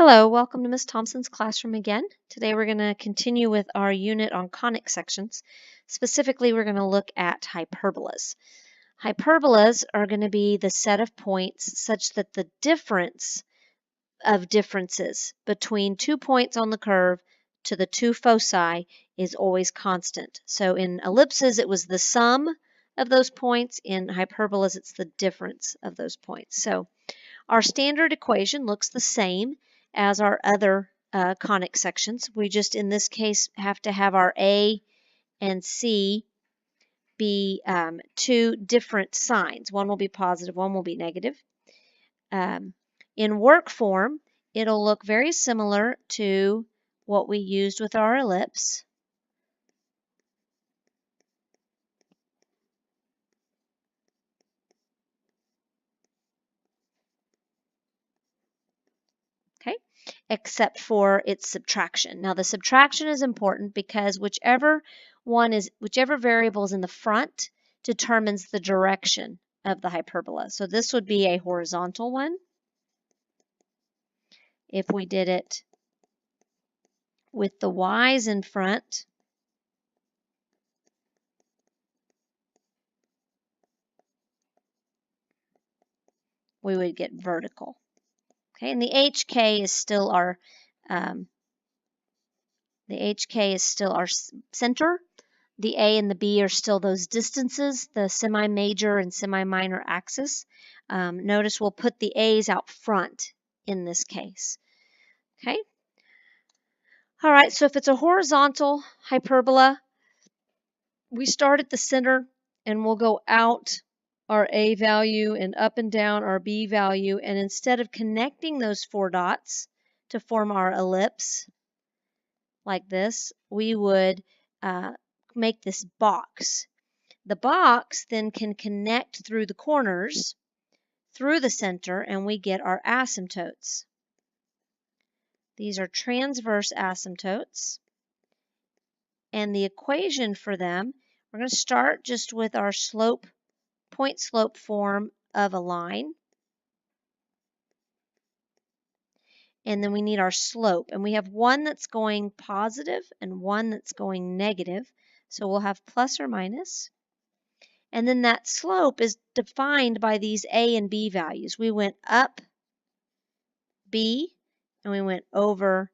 Hello, welcome to Ms. Thompson's classroom again. Today we're going to continue with our unit on conic sections. Specifically, we're going to look at hyperbolas. Hyperbolas are going to be the set of points such that the difference of differences between 2 points on the curve to the two foci is always constant. So in ellipses, it was the sum of those points. In hyperbolas, it's the difference of those points. So our standard equation looks the same as our other conic sections. We just, in this case, have to have our A and C be two different signs. One will be positive, one will be negative. In work form, it'll look very similar to what we used with our ellipse. Okay, except for its subtraction. Now the subtraction is important because whichever variable is in the front determines the direction of the hyperbola. So this would be a horizontal one. If we did it with the y's in front, we would get vertical. Okay, and the HK is still our center. The A and the B are still those distances, the semi-major and semi-minor axis. Notice we'll put the A's out front in this case. Okay. All right, so if it's a horizontal hyperbola, we start at the center and we'll go out our A value and up and down our B value. And instead of connecting those 4 dots to form our ellipse like this, we would make this box. The box then can connect through the corners, through the center, and we get our asymptotes. These are transverse asymptotes. And the equation for them, we're going to start just with our slope, point slope form of a line. And then we need our slope. And we have one that's going positive and one that's going negative. So we'll have plus or minus. And then that slope is defined by these A and B values. We went up B and we went over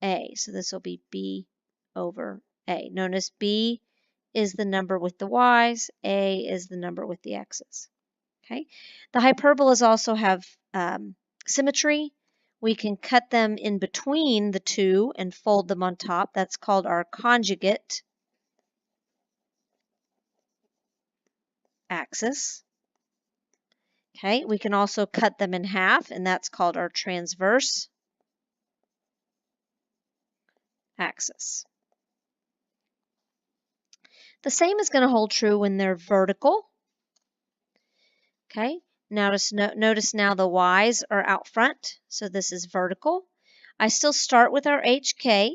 A. So this will be B over A. Notice B is the number with the Y's, A is the number with the X's. Okay. The hyperbolas also have symmetry. We can cut them in between the two and fold them on top. That's called our conjugate axis. Okay, we can also cut them in half, and that's called our transverse axis. The same is going to hold true when they're vertical. Okay, notice now the y's are out front, so this is vertical. I still start with our HK.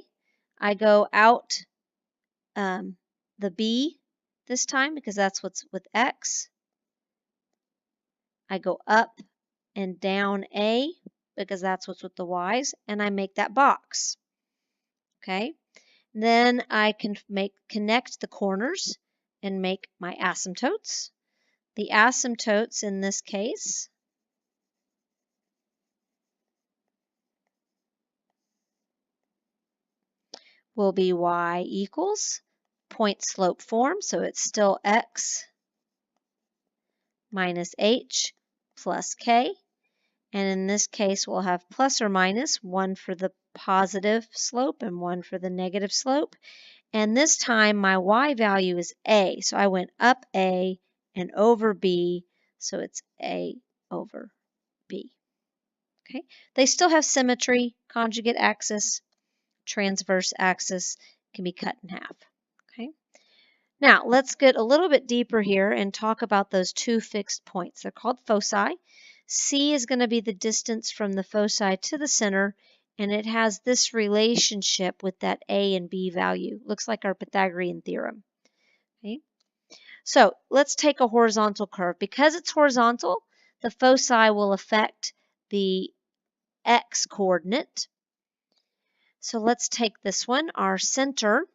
I go out the B this time because that's what's with X. I go up and down A because that's what's with the Y's, and I make that box. Okay, then I can connect the corners and make my asymptotes. The asymptotes in this case will be y equals point slope form, so it's still x minus h plus k. And in this case, we'll have plus or minus, one for the positive slope and one for the negative slope. And this time, my y value is a. So I went up a and over b, so it's a over b. Okay. They still have symmetry, conjugate axis, transverse axis can be cut in half. Okay. Now, let's get a little bit deeper here and talk about those two fixed points. They're called foci. C is going to be the distance from the foci to the center, and it has this relationship with that A and B value. Looks like our Pythagorean theorem. Okay. So let's take a horizontal curve. Because it's horizontal, the foci will affect the x coordinate. So let's take this one. Our center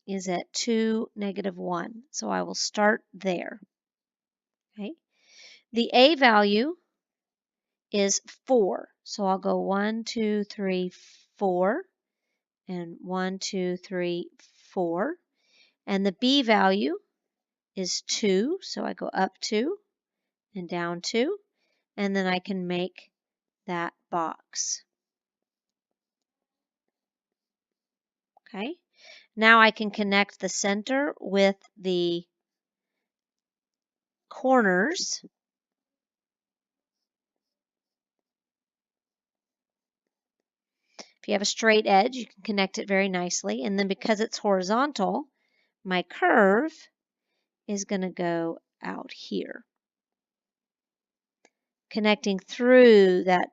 is at 2, -1. So I will start there. Okay. The A value is 4. So I'll go 1, 2, 3, 4, and 1, 2, 3, 4. And the B value is 2. So I go up 2 and down 2. And then I can make that box. Okay. Now I can connect the center with the corners. If you have a straight edge, you can connect it very nicely. And then because it's horizontal, my curve is going to go out here, connecting through that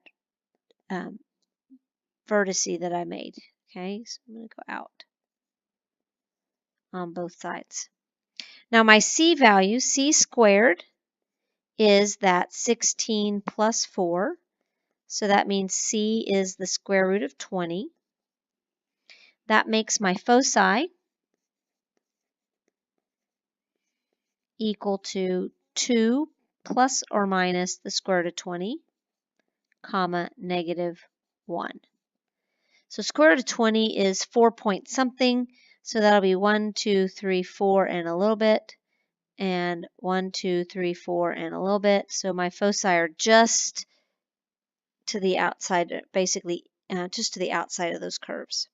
vertice that I made. Okay, so I'm going to go out on both sides. Now my C value, C squared, is that 16 plus 4. So that means C is the square root of 20. That makes my foci equal to 2 plus or minus the square root of 20, comma, -1. So square root of 20 is 4 point something. So that'll be 1, 2, 3, 4, and a little bit. And 1, 2, 3, 4, and a little bit. So my foci are just to the outside, basically just to the outside of those curves.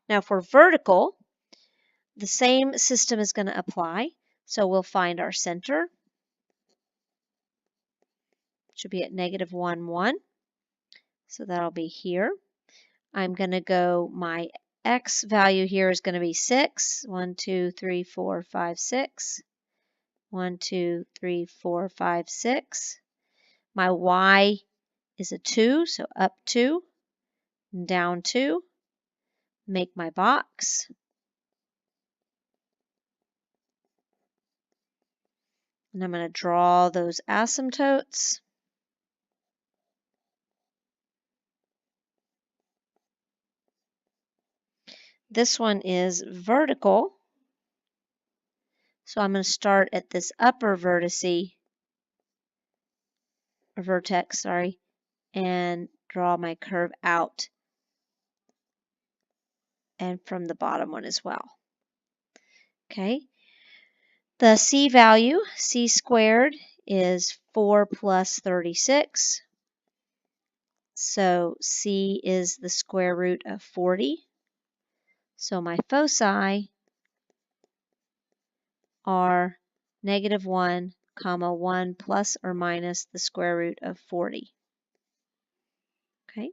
Now for vertical, the same system is going to apply. So we'll find our center, which will be at -1, 1. So that'll be here. I'm going to go, my x value here is going to be 6. 1, 2, 3, 4, 5, 6. 1, 2, 3, 4, 5, 6. My y is a 2, so up 2 and down 2. Make my box. And I'm going to draw those asymptotes. This one is vertical. So I'm going to start at this upper vertex, and draw my curve out, and from the bottom one as well. Okay. The C value, C squared, is 4 plus 36. So C is the square root of 40. So my foci are -1, 1 plus or minus the square root of 40. Okay.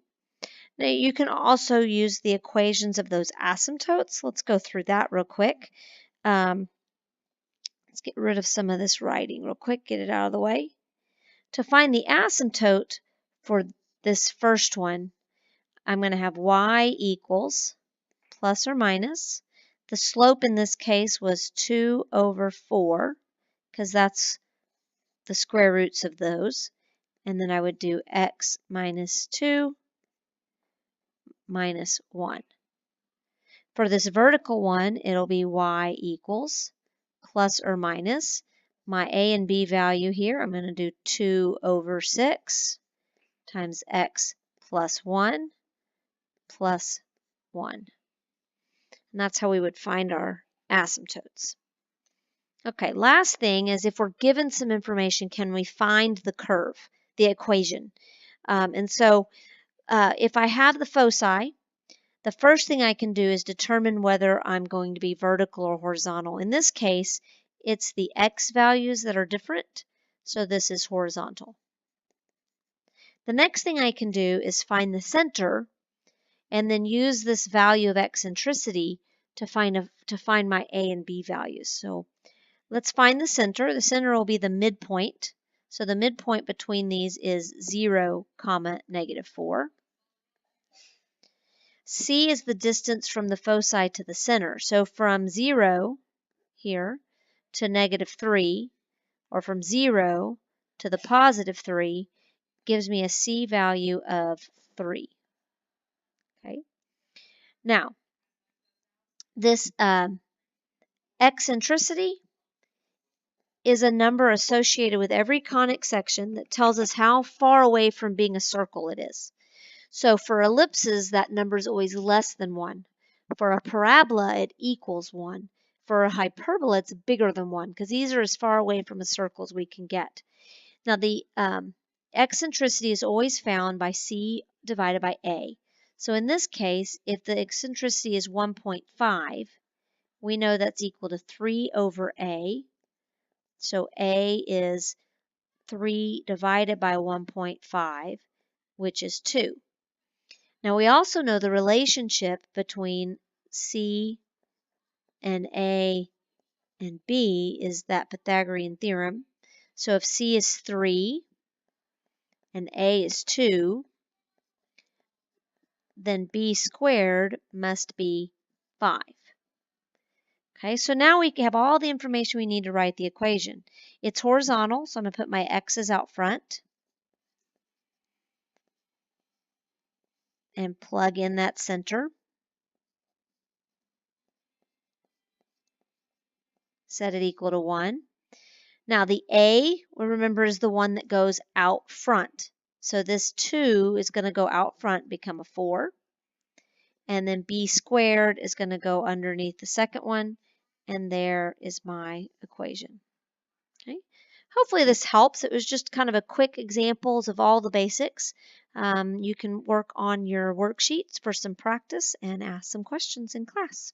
Now you can also use the equations of those asymptotes. Let's go through that real quick. Let's get rid of some of this writing real quick, get it out of the way. To find the asymptote for this first one, I'm going to have y equals plus or minus. The slope in this case was 2 over 4, because that's the square roots of those. And then I would do x minus 2 minus 1. For this vertical one, it'll be y equals plus or minus my a and b value here. I'm going to do 2 over 6 times x plus 1 plus 1. And that's how we would find our asymptotes. Okay, last thing is if we're given some information, can we find the curve, the equation? And so if I have the foci, the first thing I can do is determine whether I'm going to be vertical or horizontal. In this case, it's the x values that are different, so this is horizontal. The next thing I can do is find the center and then use this value of eccentricity to find my a and b values. So let's find the center. The center will be the midpoint. So the midpoint between these is 0, -4. C is the distance from the foci to the center. So from 0 here to -3, or from 0 to the +3, gives me a C value of 3. Okay. Now, this eccentricity is a number associated with every conic section that tells us how far away from being a circle it is. So for ellipses, that number is always less than 1. For a parabola, it equals 1. For a hyperbola, it's bigger than 1 because these are as far away from a circle as we can get. Now, the eccentricity is always found by C divided by A. So in this case, if the eccentricity is 1.5, we know that's equal to 3 over A. So A is 3 divided by 1.5, which is 2. Now we also know the relationship between C and A and B is that Pythagorean theorem. So if C is 3 and A is 2, then B squared must be 5. Okay, so now we have all the information we need to write the equation. It's horizontal, so I'm going to put my x's out front and plug in that center. Set it equal to 1. Now the A, we remember, is the one that goes out front. So this 2 is going to go out front, become a 4. And then B squared is going to go underneath the second one. And there is my equation. Okay. Hopefully this helps. It was just kind of a quick examples of all the basics. You can work on your worksheets for some practice and ask some questions in class.